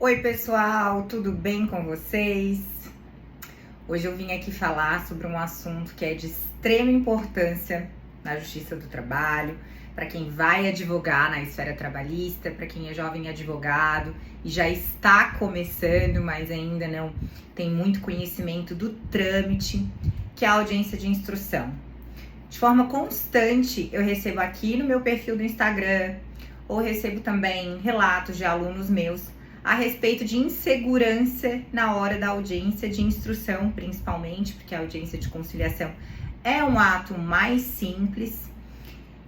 Oi pessoal, tudo bem com vocês? Hoje eu vim aqui falar sobre um assunto que é de extrema importância na Justiça do Trabalho, para quem vai advogar na esfera trabalhista, para quem é jovem advogado e já está começando, mas ainda não tem muito conhecimento do trâmite, que é a audiência de instrução. De forma constante, eu recebo aqui no meu perfil do Instagram, ou recebo também relatos de alunos meus a respeito de insegurança na hora da audiência de instrução, principalmente, porque a audiência de conciliação é um ato mais simples.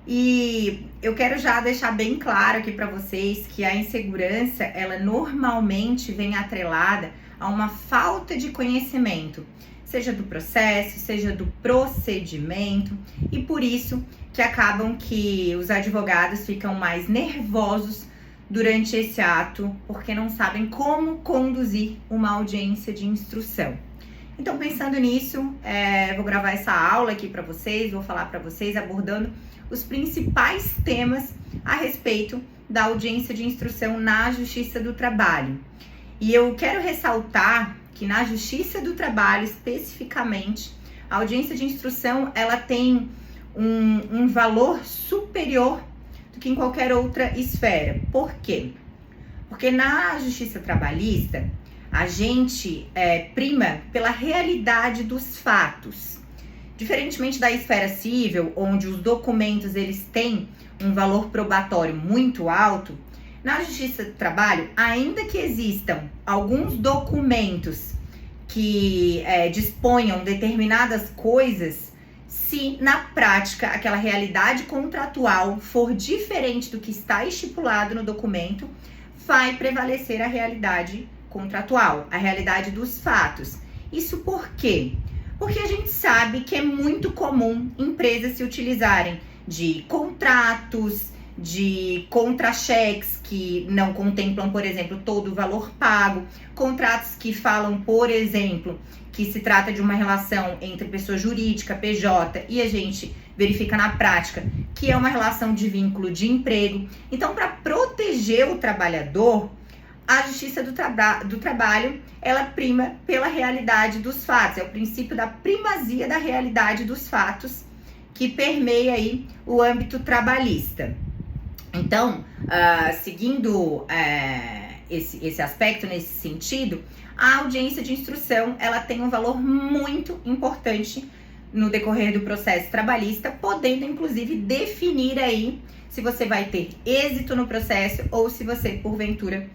E eu quero já deixar bem claro aqui para vocês que a insegurança, ela normalmente vem atrelada a uma falta de conhecimento, seja do processo, seja do procedimento, e por isso que acabam que os advogados ficam mais nervosos durante esse ato, porque não sabem como conduzir uma audiência de instrução. Então, pensando nisso, vou gravar essa aula aqui para vocês, vou falar para vocês abordando os principais temas a respeito da audiência de instrução na Justiça do Trabalho. E eu quero ressaltar que na Justiça do Trabalho, especificamente, a audiência de instrução, ela tem um valor superior do que em qualquer outra esfera. Por quê? Porque na Justiça Trabalhista, a gente prima pela realidade dos fatos. Diferentemente da esfera civil, onde os documentos eles têm um valor probatório muito alto, na Justiça do Trabalho, ainda que existam alguns documentos que disponham determinadas coisas, se na prática aquela realidade contratual for diferente do que está estipulado no documento, vai prevalecer a realidade contratual, a realidade dos fatos. Isso por quê? Porque a gente sabe que é muito comum empresas se utilizarem de contratos, de contra-cheques que não contemplam, por exemplo, todo o valor pago, contratos que falam, por exemplo, que se trata de uma relação entre pessoa jurídica, PJ, e a gente verifica na prática que é uma relação de vínculo de emprego. Então, para proteger o trabalhador, a Justiça do Trabalho, ela prima pela realidade dos fatos, é o princípio da primazia da realidade dos fatos que permeia aí o âmbito trabalhista. Então, seguindo esse aspecto, nesse sentido, a audiência de instrução, ela tem um valor muito importante no decorrer do processo trabalhista, podendo, inclusive, definir aí se você vai ter êxito no processo ou se você, porventura,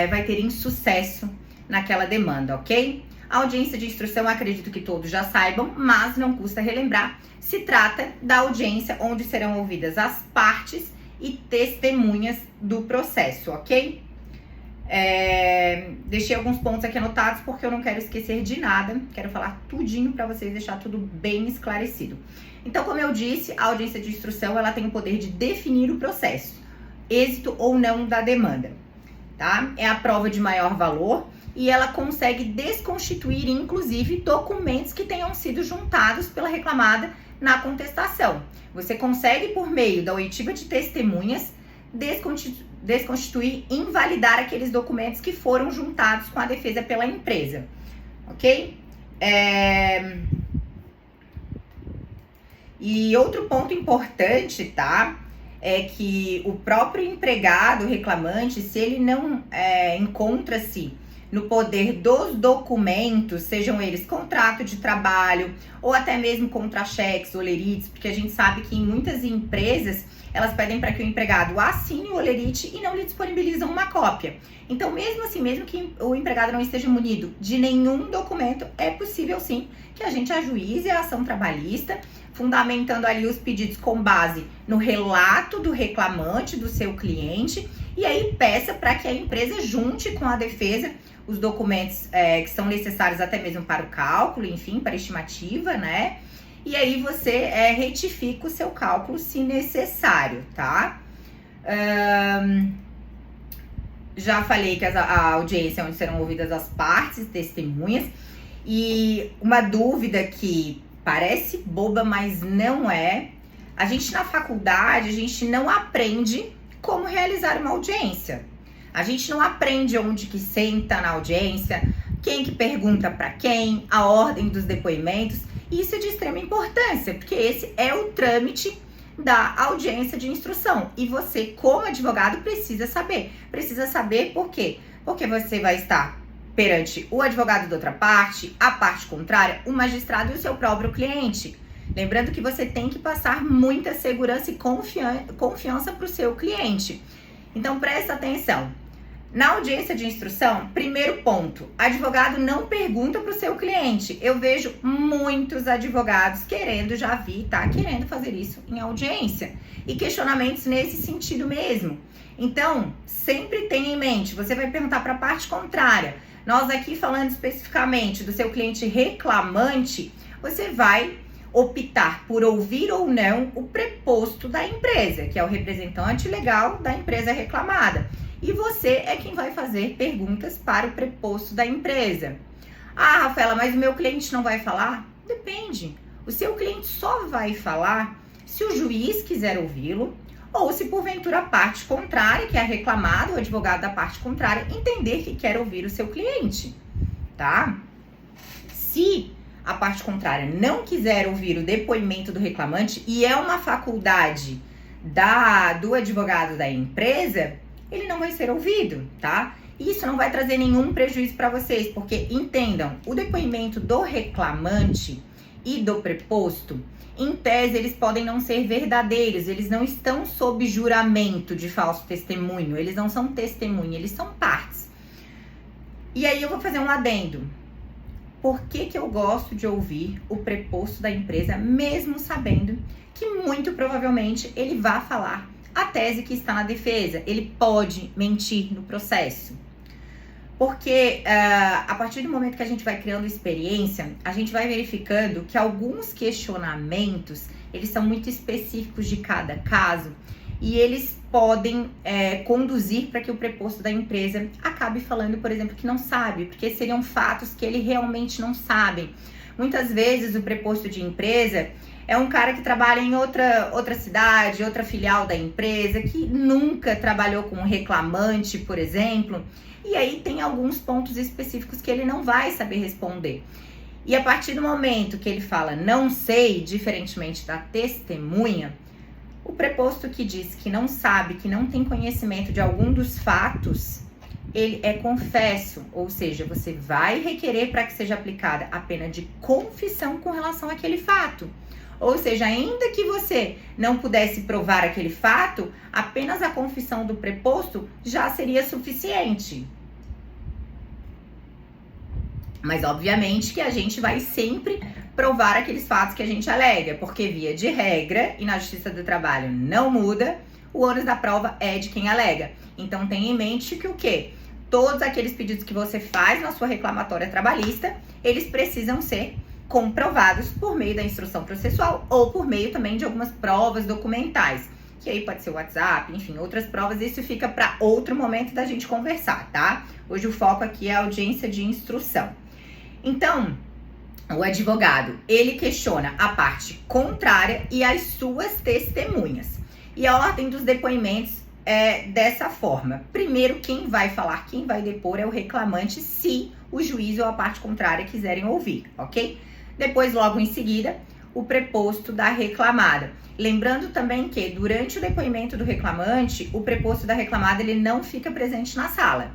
vai ter insucesso naquela demanda, ok? A audiência de instrução, acredito que todos já saibam, mas não custa relembrar, se trata da audiência onde serão ouvidas as partes e testemunhas do processo, ok? Deixei alguns pontos aqui anotados porque eu não quero esquecer de nada, quero falar tudinho para vocês deixar tudo bem esclarecido. Então, como eu disse, a audiência de instrução, ela tem o poder de definir o processo, êxito ou não da demanda, tá? É a prova de maior valor e ela consegue desconstituir, inclusive, documentos que tenham sido juntados pela reclamada na contestação. Você consegue, por meio da oitiva de testemunhas, desconstituir, invalidar aqueles documentos que foram juntados com a defesa pela empresa, ok? E outro ponto importante, tá? É que o próprio empregado, reclamante, se ele não encontra-se no poder dos documentos, sejam eles contrato de trabalho ou até mesmo contra-cheques, olerites, porque a gente sabe que em muitas empresas elas pedem para que o empregado assine o olerite e não lhe disponibilizam uma cópia. Então, mesmo assim, mesmo que o empregado não esteja munido de nenhum documento, é possível sim que a gente ajuize a ação trabalhista, fundamentando ali os pedidos com base no relato do reclamante, do seu cliente, e aí peça para que a empresa junte com a defesa os documentos que são necessários até mesmo para o cálculo, enfim, para a estimativa, né? E aí você retifica o seu cálculo se necessário, tá? Já falei que a audiência é onde serão ouvidas as partes, testemunhas, e uma dúvida que parece boba, mas não é. A gente na faculdade, a gente não aprende como realizar uma audiência. A gente não aprende onde que senta na audiência, quem que pergunta para quem, a ordem dos depoimentos. Isso é de extrema importância, porque esse é o trâmite da audiência de instrução. E você, como advogado, precisa saber. Precisa saber por quê? Porque você vai estar perante o advogado da outra parte, a parte contrária, o magistrado e o seu próprio cliente. Lembrando que você tem que passar muita segurança e confiança para o seu cliente. Então, presta atenção. Na audiência de instrução, primeiro ponto, advogado não pergunta para o seu cliente. Eu vejo muitos advogados querendo fazer isso em audiência. E questionamentos nesse sentido mesmo. Então, sempre tenha em mente, você vai perguntar para a parte contrária. Nós aqui falando especificamente do seu cliente reclamante, você vai optar por ouvir ou não o preposto da empresa, que é o representante legal da empresa reclamada. E você é quem vai fazer perguntas para o preposto da empresa. Ah, Rafaela, mas o meu cliente não vai falar? Depende. O seu cliente só vai falar se o juiz quiser ouvi-lo ou se porventura a parte contrária, que é a reclamada, o advogado da parte contrária, entender que quer ouvir o seu cliente, tá? Se a parte contrária não quiser ouvir o depoimento do reclamante e é uma faculdade do advogado da empresa, ele não vai ser ouvido, tá? Isso não vai trazer nenhum prejuízo para vocês, porque entendam, o depoimento do reclamante e do preposto, em tese, eles podem não ser verdadeiros, eles não estão sob juramento de falso testemunho, eles não são testemunha, eles são partes. E aí eu vou fazer um adendo. Por que eu gosto de ouvir o preposto da empresa, mesmo sabendo que muito provavelmente ele vai falar a tese que está na defesa? Ele pode mentir no processo. Porque a partir do momento que a gente vai criando experiência, a gente vai verificando que alguns questionamentos, eles são muito específicos de cada caso e eles podem conduzir para que o preposto da empresa acabe falando, por exemplo, que não sabe, porque seriam fatos que ele realmente não sabe. Muitas vezes o preposto de empresa é um cara que trabalha em outra cidade, outra filial da empresa, que nunca trabalhou com um reclamante, por exemplo, e aí tem alguns pontos específicos que ele não vai saber responder. E a partir do momento que ele fala não sei, diferentemente da testemunha, o preposto que diz que não sabe, que não tem conhecimento de algum dos fatos, ele é confesso, ou seja, você vai requerer para que seja aplicada a pena de confissão com relação àquele fato. Ou seja, ainda que você não pudesse provar aquele fato, apenas a confissão do preposto já seria suficiente. Mas, obviamente, que a gente vai sempre provar aqueles fatos que a gente alega, porque via de regra, e na Justiça do Trabalho não muda, o ônus da prova é de quem alega. Então, tenha em mente que o quê? Todos aqueles pedidos que você faz na sua reclamatória trabalhista, eles precisam ser comprovados por meio da instrução processual ou por meio também de algumas provas documentais, que aí pode ser o WhatsApp, enfim, outras provas. Isso fica para outro momento da gente conversar, tá? Hoje o foco aqui é a audiência de instrução. Então, o advogado, ele questiona a parte contrária e as suas testemunhas. E a ordem dos depoimentos é dessa forma. Primeiro, quem vai falar, quem vai depor é o reclamante, se o juiz ou a parte contrária quiserem ouvir, ok? Depois, logo em seguida, o preposto da reclamada. Lembrando também que, durante o depoimento do reclamante, o preposto da reclamada ele não fica presente na sala.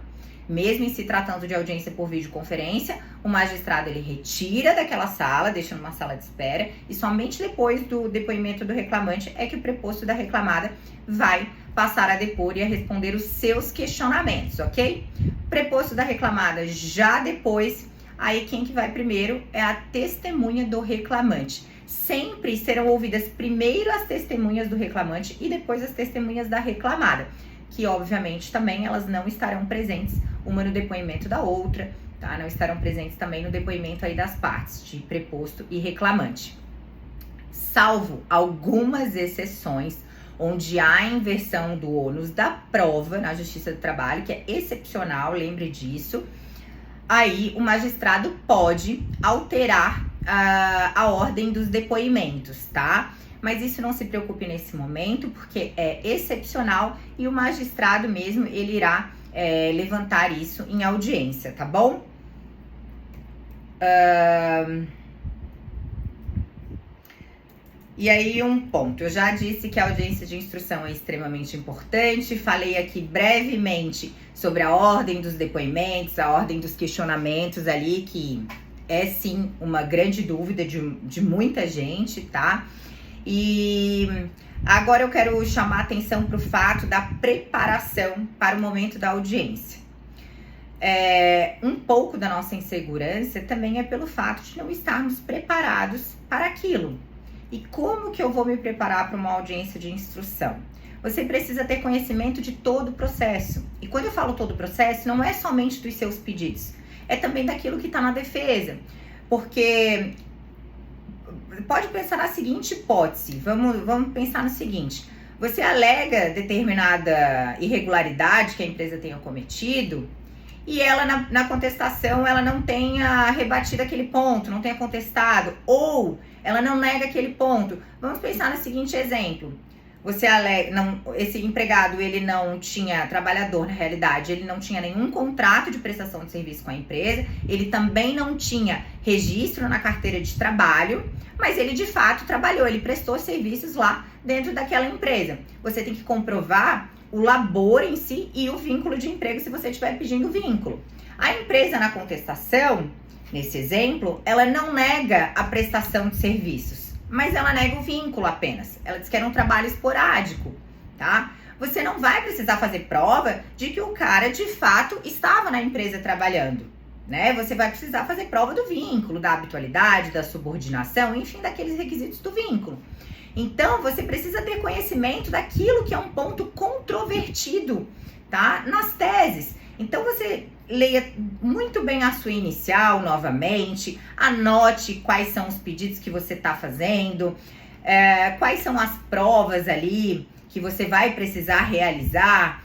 Mesmo em se tratando de audiência por videoconferência, o magistrado ele retira daquela sala, deixa numa sala de espera, e somente depois do depoimento do reclamante é que o preposto da reclamada vai passar a depor e a responder os seus questionamentos, ok? Preposto da reclamada já depois, aí quem que vai primeiro é a testemunha do reclamante. Sempre serão ouvidas primeiro as testemunhas do reclamante e depois as testemunhas da reclamada, que obviamente também elas não estarão presentes uma no depoimento da outra, tá? Não estarão presentes também no depoimento aí das partes, de preposto e reclamante. Salvo algumas exceções, onde há inversão do ônus da prova na Justiça do Trabalho, que é excepcional, lembre disso, aí o magistrado pode alterar a ordem dos depoimentos, tá? Mas isso não se preocupe nesse momento, porque é excepcional e o magistrado mesmo, ele irá levantar isso em audiência, tá bom? E aí um ponto, eu já disse que a audiência de instrução é extremamente importante, falei aqui brevemente sobre a ordem dos depoimentos, a ordem dos questionamentos ali, que é sim uma grande dúvida de muita gente, tá? E agora eu quero chamar a atenção para o fato da preparação para o momento da audiência. Um pouco da nossa insegurança também é pelo fato de não estarmos preparados para aquilo. E como que eu vou me preparar para uma audiência de instrução? Você precisa ter conhecimento de todo o processo. E quando eu falo todo o processo, não é somente dos seus pedidos, é também daquilo que está na defesa. Porque pode pensar na seguinte hipótese, vamos pensar no seguinte: você alega determinada irregularidade que a empresa tenha cometido e ela na contestação ela não tenha rebatido aquele ponto, não tenha contestado, ou ela não nega aquele ponto. Vamos pensar no seguinte exemplo: você alega, esse empregado, ele não tinha, trabalhador na realidade, ele não tinha nenhum contrato de prestação de serviço com a empresa, ele também não tinha registro na carteira de trabalho, mas ele de fato trabalhou, ele prestou serviços lá dentro daquela empresa. Você tem que comprovar o labor em si e o vínculo de emprego se você estiver pedindo vínculo. A empresa na contestação, nesse exemplo, ela não nega a prestação de serviços, mas ela nega o vínculo apenas. Ela diz que era um trabalho esporádico, tá? Você não vai precisar fazer prova de que o cara de fato estava na empresa trabalhando, né? Você vai precisar fazer prova do vínculo, da habitualidade, da subordinação, enfim, daqueles requisitos do vínculo. Então, você precisa ter conhecimento daquilo que é um ponto controvertido, tá? Nas teses. Então, você leia muito bem a sua inicial novamente, anote quais são os pedidos que você está fazendo, quais são as provas ali que você vai precisar realizar.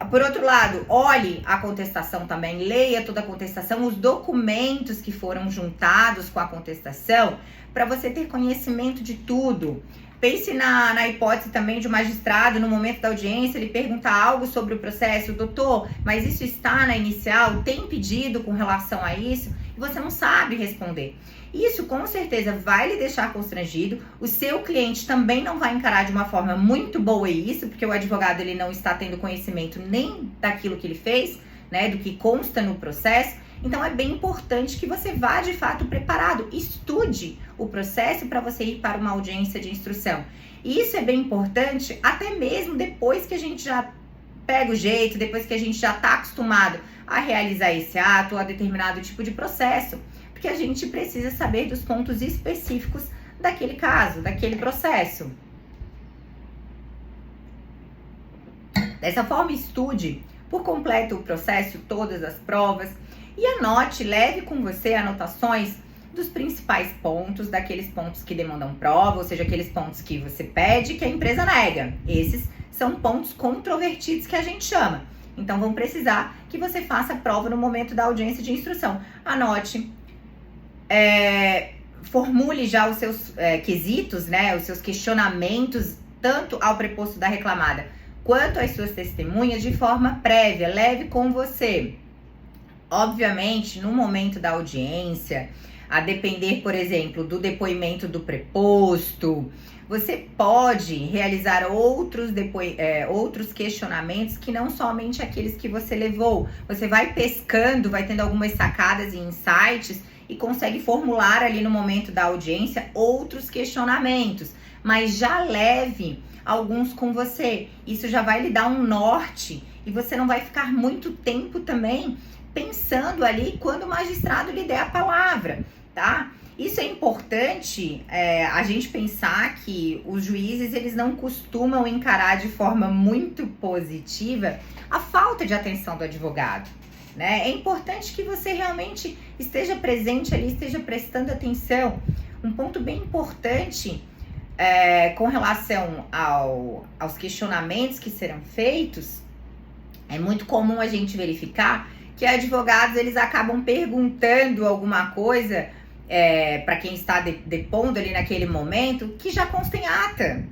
Por outro lado, olhe a contestação também, leia toda a contestação, os documentos que foram juntados com a contestação, para você ter conhecimento de tudo. Pense na hipótese também de um magistrado, no momento da audiência, ele perguntar algo sobre o processo: doutor, mas isso está na inicial? Tem pedido com relação a isso? E você não sabe responder. Isso com certeza vai lhe deixar constrangido, o seu cliente também não vai encarar de uma forma muito boa isso, porque o advogado ele não está tendo conhecimento nem daquilo que ele fez, né, do que consta no processo. Então é bem importante que você vá de fato preparado, estude o processo para você ir para uma audiência de instrução. E isso é bem importante até mesmo depois que a gente já pega o jeito, depois que a gente já está acostumado a realizar esse ato, a determinado tipo de processo, porque a gente precisa saber dos pontos específicos daquele caso, daquele processo. Dessa forma, estude por completo o processo, todas as provas, e anote, leve com você anotações dos principais pontos, daqueles pontos que demandam prova, ou seja, aqueles pontos que você pede que a empresa nega. Esses são pontos controvertidos que a gente chama. Então, vão precisar que você faça a prova no momento da audiência de instrução. Anote, formule já os seus quesitos, né, os seus questionamentos, tanto ao preposto da reclamada quanto às suas testemunhas, de forma prévia, leve com você. Obviamente, no momento da audiência, a depender, por exemplo, do depoimento do preposto, você pode realizar outros questionamentos que não somente aqueles que você levou. Você vai pescando, vai tendo algumas sacadas e insights e consegue formular ali no momento da audiência outros questionamentos, mas já leve alguns com você. Isso já vai lhe dar um norte e você não vai ficar muito tempo também pensando ali quando o magistrado lhe der a palavra, tá? Isso é importante, a gente pensar que os juízes, eles não costumam encarar de forma muito positiva a falta de atenção do advogado, né? É importante que você realmente esteja presente ali, esteja prestando atenção. Um ponto bem importante com relação aos questionamentos que serão feitos, é muito comum a gente verificar que advogados, eles acabam perguntando alguma coisa para quem está depondo ali naquele momento, que já consta em ata,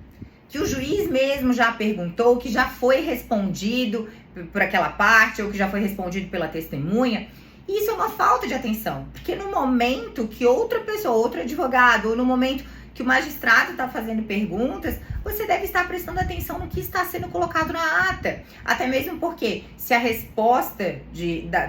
que o juiz mesmo já perguntou, que já foi respondido por aquela parte ou que já foi respondido pela testemunha. E isso é uma falta de atenção, porque no momento que outra pessoa, outro advogado, ou no momento que o magistrado está fazendo perguntas, você deve estar prestando atenção no que está sendo colocado na ata. Até mesmo porque se a resposta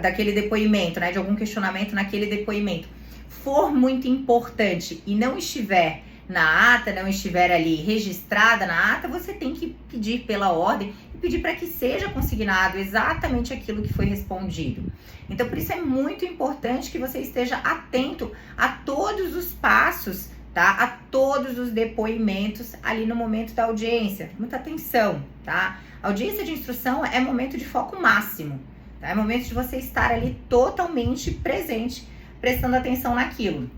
daquele depoimento, né, de algum questionamento naquele depoimento, for muito importante e não estiver na ata, não estiver ali registrada na ata, você tem que pedir pela ordem e pedir para que seja consignado exatamente aquilo que foi respondido. Então, por isso é muito importante que você esteja atento a todos os passos, tá? A todos os depoimentos ali no momento da audiência. Muita atenção, tá? A audiência de instrução é momento de foco máximo, tá? É momento de você estar ali totalmente presente, prestando atenção naquilo.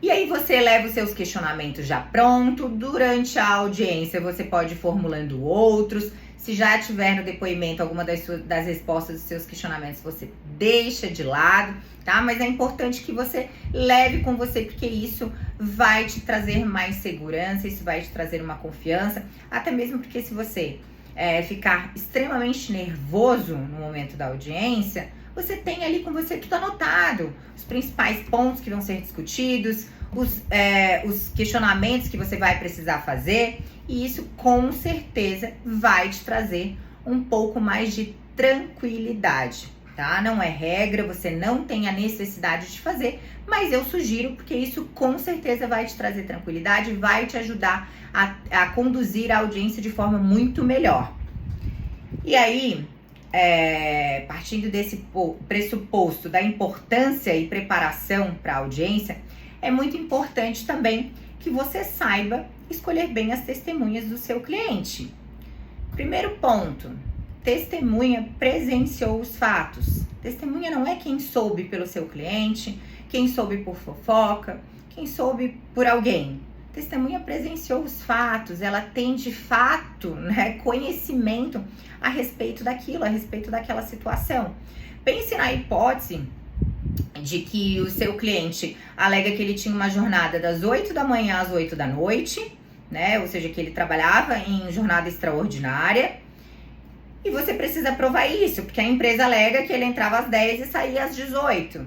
E aí você leva os seus questionamentos já pronto. Durante a audiência você pode ir formulando outros. Se já tiver no depoimento alguma das respostas dos seus questionamentos, você deixa de lado, tá? Mas é importante que você leve com você, porque isso vai te trazer mais segurança, isso vai te trazer uma confiança. Até mesmo porque se você ficar extremamente nervoso no momento da audiência, você tem ali com você tudo anotado, os principais pontos que vão ser discutidos, os questionamentos que você vai precisar fazer, e isso com certeza vai te trazer um pouco mais de tranquilidade, tá? Não é regra, você não tem a necessidade de fazer, mas eu sugiro, porque isso com certeza vai te trazer tranquilidade, vai te ajudar a conduzir a audiência de forma muito melhor. E aí, partindo desse pressuposto da importância e preparação para a audiência, é muito importante também que você saiba escolher bem as testemunhas do seu cliente. Primeiro ponto, testemunha presenciou os fatos. Testemunha não é quem soube pelo seu cliente, quem soube por fofoca, quem soube por alguém. Testemunha presenciou os fatos, ela tem de fato, né, conhecimento a respeito daquilo, a respeito daquela situação. Pense na hipótese de que o seu cliente alega que ele tinha uma jornada das 8 da manhã às 8 da noite, né? Ou seja, que ele trabalhava em jornada extraordinária. E você precisa provar isso, porque a empresa alega que ele entrava às 10 e saía às 18.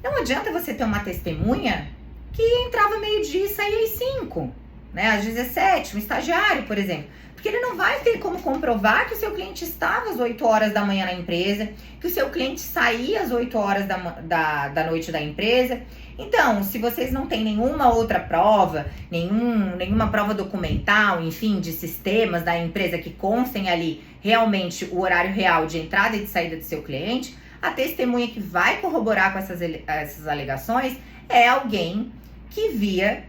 Não adianta você ter uma testemunha que entrava meio-dia e saía às 5, né? Às 17, um estagiário, por exemplo. Porque ele não vai ter como comprovar que o seu cliente estava às 8 horas da manhã na empresa, que o seu cliente saía às 8 horas da noite da empresa. Então, se vocês não têm nenhuma outra prova, nenhuma prova documental, enfim, de sistemas da empresa que constem ali realmente o horário real de entrada e de saída do seu cliente, a testemunha que vai corroborar com essas alegações é alguém que via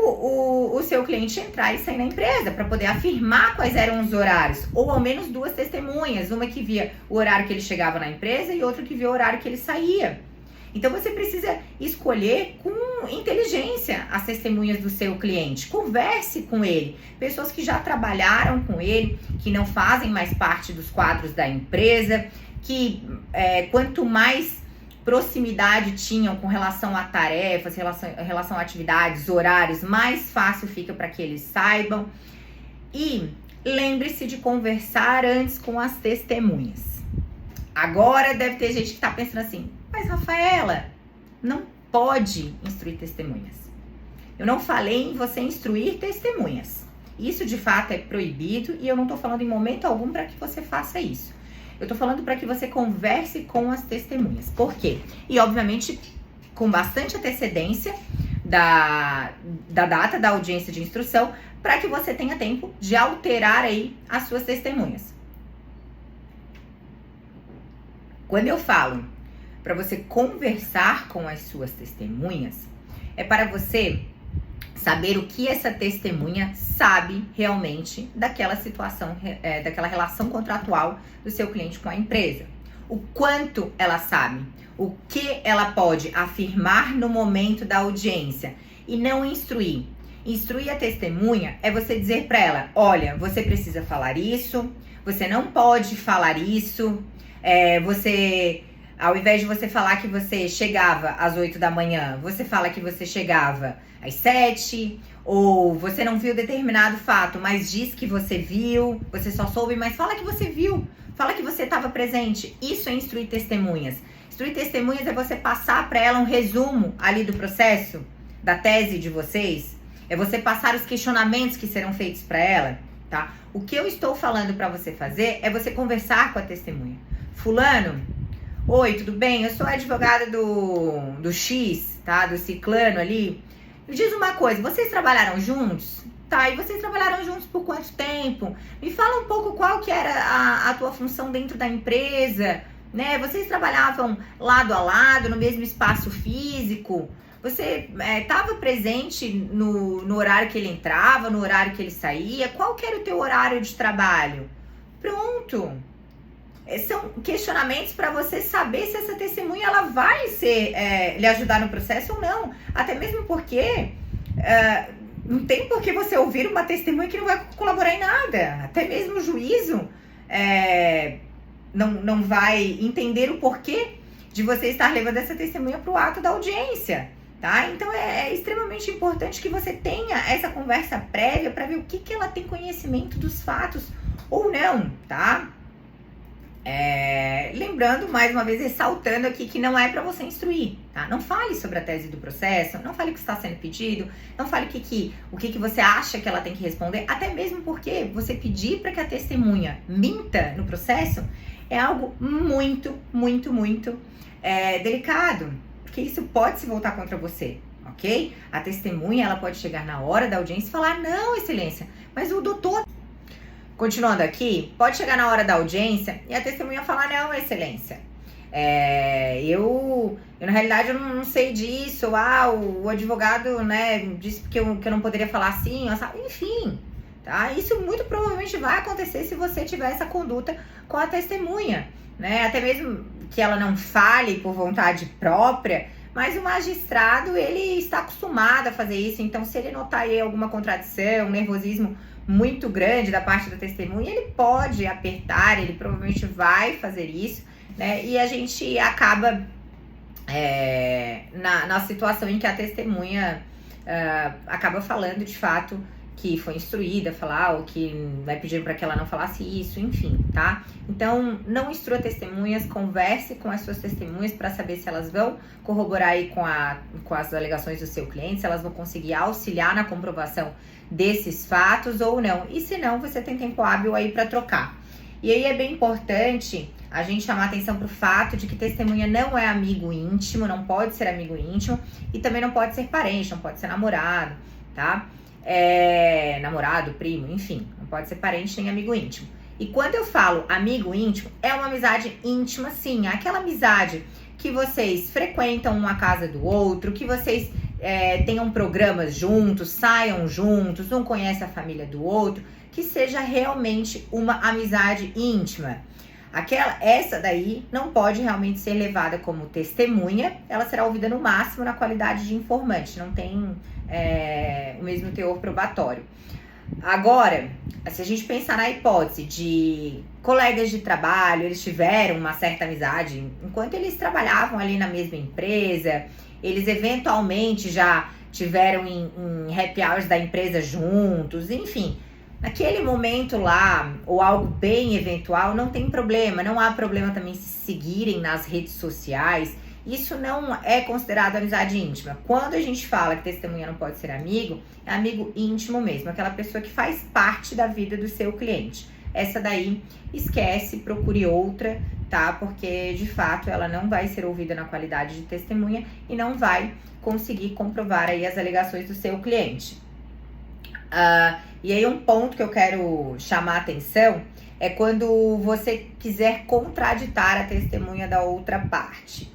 o seu cliente entrar e sair na empresa, para poder afirmar quais eram os horários, ou ao menos duas testemunhas, uma que via o horário que ele chegava na empresa e outra que via o horário que ele saía. Então você precisa escolher com inteligência as testemunhas do seu cliente, converse com ele, pessoas que já trabalharam com ele, que não fazem mais parte dos quadros da empresa, que quanto mais proximidade tinham com relação a tarefas, relação a atividades, horários, mais fácil fica para que eles saibam. E lembre-se de conversar antes com as testemunhas. Agora deve ter gente que está pensando assim, mas Rafaela, não pode instruir testemunhas. Eu não falei em você instruir testemunhas. Isso de fato é proibido e eu não estou falando em momento algum para que você faça isso. Eu tô falando para que você converse com as testemunhas. Por quê? E, obviamente, com bastante antecedência da data da audiência de instrução, para que você tenha tempo de alterar aí as suas testemunhas. Quando eu falo para você conversar com as suas testemunhas, é para você saber o que essa testemunha sabe realmente daquela situação, daquela relação contratual do seu cliente com a empresa. O quanto ela sabe, o que ela pode afirmar no momento da audiência e não instruir. Instruir a testemunha é você dizer para ela, olha, você precisa falar isso, você não pode falar isso, ao invés de você falar que você chegava às 8 da manhã, você fala que você chegava às 7, ou você não viu determinado fato, mas diz que você viu, você só soube, mas fala que você viu, fala que você estava presente. Isso é instruir testemunhas. Instruir testemunhas é você passar para ela um resumo ali do processo, da tese de vocês, é você passar os questionamentos que serão feitos para ela, tá? O que eu estou falando para você fazer é você conversar com a testemunha. Fulano, oi, tudo bem? Eu sou advogada do X, tá? Do ciclano ali. Me diz uma coisa, vocês trabalharam juntos? Tá, e vocês trabalharam juntos por quanto tempo? Me fala um pouco qual que era a tua função dentro da empresa, né? Vocês trabalhavam lado a lado, no mesmo espaço físico? Você estava presente no horário que ele entrava, no horário que ele saía? Qual que era o teu horário de trabalho? Pronto. São questionamentos para você saber se essa testemunha ela vai lhe ajudar no processo ou não. Até mesmo porque não tem por que você ouvir uma testemunha que não vai colaborar em nada. Até mesmo o juízo não vai entender o porquê de você estar levando essa testemunha para o ato da audiência. Tá? Então é extremamente importante que você tenha essa conversa prévia para ver o que ela tem conhecimento dos fatos ou não, tá? Lembrando, mais uma vez, ressaltando aqui que não é para você instruir, tá? Não fale sobre a tese do processo, não fale o que está sendo pedido, não fale o que você acha que ela tem que responder, até mesmo porque você pedir para que a testemunha minta no processo é algo muito, muito, muito delicado, porque isso pode se voltar contra você, ok? A testemunha, ela pode chegar na hora da audiência e falar, não, excelência, mas o doutor... Continuando aqui, pode chegar na hora da audiência e a testemunha falar, não, excelência, eu na realidade eu não sei disso, o advogado, né, disse que eu não poderia falar assim, enfim, tá? Isso muito provavelmente vai acontecer se você tiver essa conduta com a testemunha, né? Até mesmo que ela não fale por vontade própria, mas o magistrado, ele está acostumado a fazer isso, então se ele notar aí alguma contradição, nervosismo muito grande da parte da testemunha, ele pode apertar, ele provavelmente vai fazer isso, né? E a gente acaba na situação em que a testemunha acaba falando de fato que foi instruída a falar, ou que vai pedir para que ela não falasse isso, enfim, tá? Então, não instrua testemunhas, converse com as suas testemunhas para saber se elas vão corroborar aí com as alegações do seu cliente, se elas vão conseguir auxiliar na comprovação desses fatos ou não. E se não, você tem tempo hábil aí para trocar. E aí é bem importante a gente chamar atenção para o fato de que testemunha não é amigo íntimo, não pode ser amigo íntimo e também não pode ser parente, não pode ser namorado, tá? Namorado, primo, enfim, não pode ser parente nem amigo íntimo. E quando eu falo amigo íntimo, é uma amizade íntima, sim, é aquela amizade que vocês frequentam uma casa do outro, que vocês tenham programas juntos, saiam juntos, um conhece a família do outro, que seja realmente uma amizade íntima. Essa daí não pode realmente ser levada como testemunha, ela será ouvida no máximo na qualidade de informante, não tem o mesmo teor probatório. Agora, se a gente pensar na hipótese de colegas de trabalho, eles tiveram uma certa amizade enquanto eles trabalhavam ali na mesma empresa, eles eventualmente já tiveram em happy hours da empresa juntos, enfim, naquele momento lá, ou algo bem eventual, não tem problema, não há problema também se seguirem nas redes sociais. Isso não é considerado amizade íntima. Quando a gente fala que testemunha não pode ser amigo, é amigo íntimo mesmo, aquela pessoa que faz parte da vida do seu cliente. Essa daí, esquece, procure outra, tá? Porque, de fato, ela não vai ser ouvida na qualidade de testemunha e não vai conseguir comprovar aí as alegações do seu cliente. E aí, um ponto que eu quero chamar a atenção é quando você quiser contraditar a testemunha da outra parte.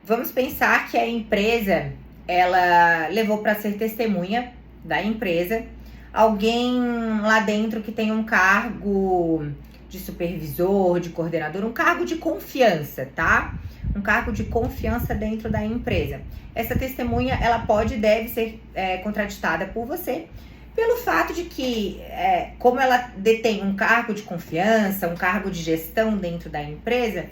Vamos pensar que a empresa, ela levou para ser testemunha da empresa alguém lá dentro que tem um cargo de supervisor, de coordenador, um cargo de confiança, tá? Um cargo de confiança dentro da empresa. Essa testemunha, ela pode e deve ser contraditada por você, pelo fato de que, como ela detém um cargo de confiança, um cargo de gestão dentro da empresa,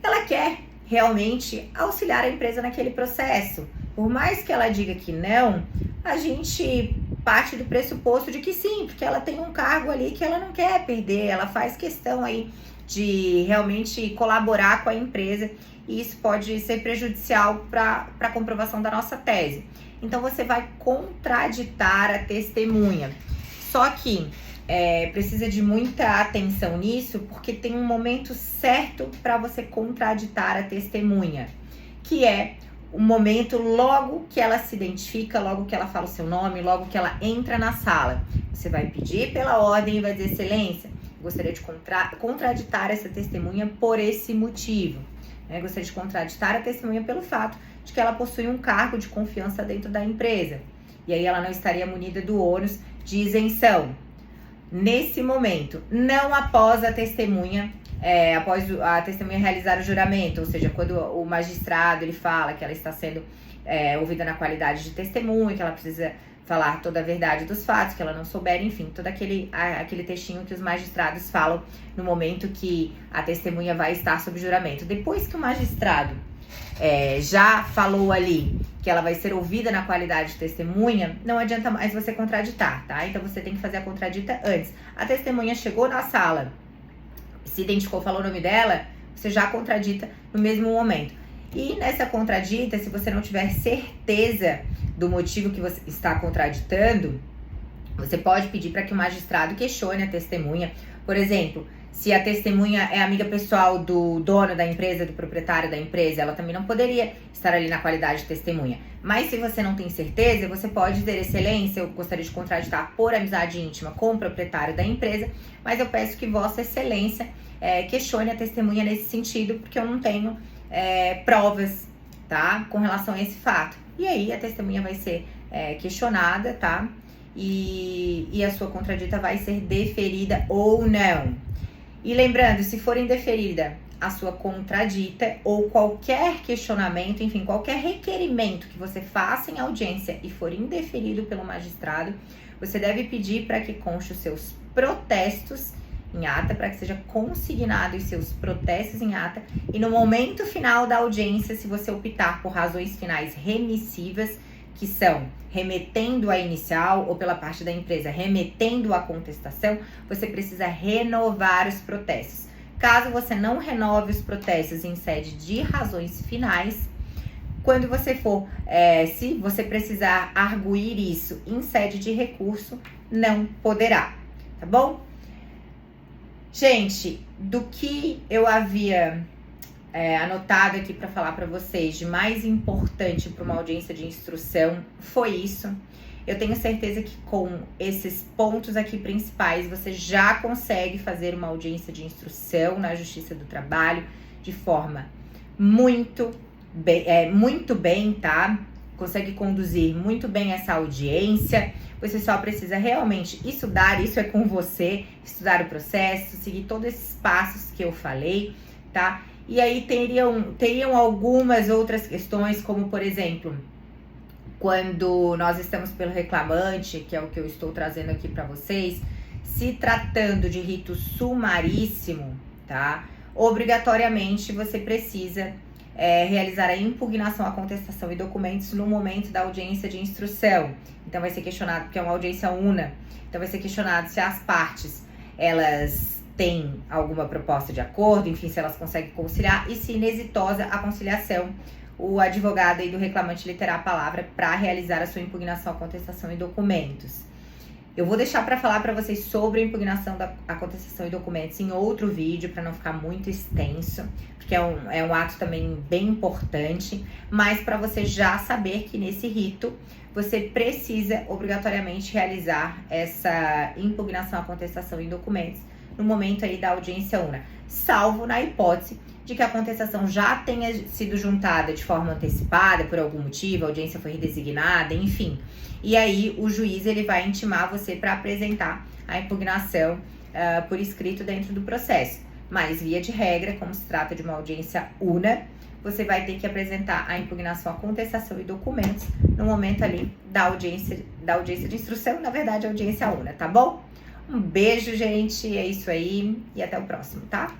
ela quer realmente auxiliar a empresa naquele processo, Por mais que ela diga que não, a gente parte do pressuposto de que sim, porque ela tem um cargo ali que ela não quer perder, ela faz questão aí de realmente colaborar com a empresa e isso pode ser prejudicial para a comprovação da nossa tese. Então você vai contraditar a testemunha. Só que precisa de muita atenção nisso, porque tem um momento certo para você contraditar a testemunha, que é o momento logo que ela se identifica, logo que ela fala o seu nome, logo que ela entra na sala. Você vai pedir pela ordem e vai dizer: excelência, gostaria de contraditar essa testemunha por esse motivo. Gostaria de contraditar a testemunha pelo fato de que ela possui um cargo de confiança dentro da empresa. E aí ela não estaria munida do ônus de isenção. Nesse momento, não após a testemunha, após a testemunha realizar o juramento, ou seja, quando o magistrado ele fala que ela está sendo ouvida na qualidade de testemunha, que ela precisa falar toda a verdade dos fatos, que ela não souber, enfim, todo aquele textinho que os magistrados falam no momento que a testemunha vai estar sob juramento. Depois que o magistrado já falou ali que ela vai ser ouvida na qualidade de testemunha, não adianta mais você contraditar, tá? Então você tem que fazer a contradita antes. A testemunha chegou na sala, se identificou, falou o nome dela, você já contradita no mesmo momento. E nessa contradita, se você não tiver certeza do motivo que você está contraditando, você pode pedir para que o magistrado questione a testemunha. Por exemplo, se a testemunha é amiga pessoal do dono da empresa, do proprietário da empresa, ela também não poderia estar ali na qualidade de testemunha. Mas se você não tem certeza, você pode dizer: excelência, eu gostaria de contraditar por amizade íntima com o proprietário da empresa, mas eu peço que vossa excelência questione a testemunha nesse sentido, porque eu não tenho provas, tá, com relação a esse fato. E aí a testemunha vai ser questionada, tá, e a sua contradita vai ser deferida ou não. E lembrando, se for indeferida a sua contradita ou qualquer questionamento, enfim, qualquer requerimento que você faça em audiência e for indeferido pelo magistrado, você deve pedir para que conste os seus protestos em ata, para que seja consignado os seus protestos em ata, e no momento final da audiência, se você optar por razões finais remissivas, que são remetendo a inicial ou pela parte da empresa remetendo a contestação, você precisa renovar os protestos. Caso você não renove os protestos em sede de razões finais, quando você for, se você precisar arguir isso em sede de recurso, não poderá, tá bom? Gente, do que eu havia anotado aqui para falar para vocês de mais importante para uma audiência de instrução foi isso. Eu tenho certeza que com esses pontos aqui principais você já consegue fazer uma audiência de instrução na Justiça do Trabalho de forma muito bem, tá? Consegue conduzir muito bem essa audiência. Você só precisa realmente estudar, isso é com você, estudar o processo, seguir todos esses passos que eu falei, tá? E aí teriam algumas outras questões, como por exemplo, quando nós estamos pelo reclamante, que é o que eu estou trazendo aqui para vocês, se tratando de rito sumaríssimo, tá? Obrigatoriamente você precisa realizar a impugnação, a contestação e documentos no momento da audiência de instrução. Então vai ser questionado, porque é uma audiência una, então vai ser questionado se as partes, elas têm alguma proposta de acordo, enfim, se elas conseguem conciliar, e se inexitosa a conciliação, o advogado aí do reclamante lhe terá a palavra para realizar a sua impugnação, a contestação e documentos. Eu vou deixar para falar para vocês sobre a impugnação da contestação e documentos em outro vídeo, para não ficar muito extenso, porque é um ato também bem importante, mas para você já saber que nesse rito você precisa obrigatoriamente realizar essa impugnação, a contestação e documentos no momento aí da audiência una, salvo na hipótese de que a contestação já tenha sido juntada de forma antecipada por algum motivo, a audiência foi redesignada, enfim. E aí o juiz ele vai intimar você para apresentar a impugnação por escrito dentro do processo. Mas via de regra, como se trata de uma audiência una, você vai ter que apresentar a impugnação, a contestação e documentos no momento ali da audiência de instrução, na verdade a audiência una, tá bom? Um beijo, gente, é isso aí e até o próximo, tá?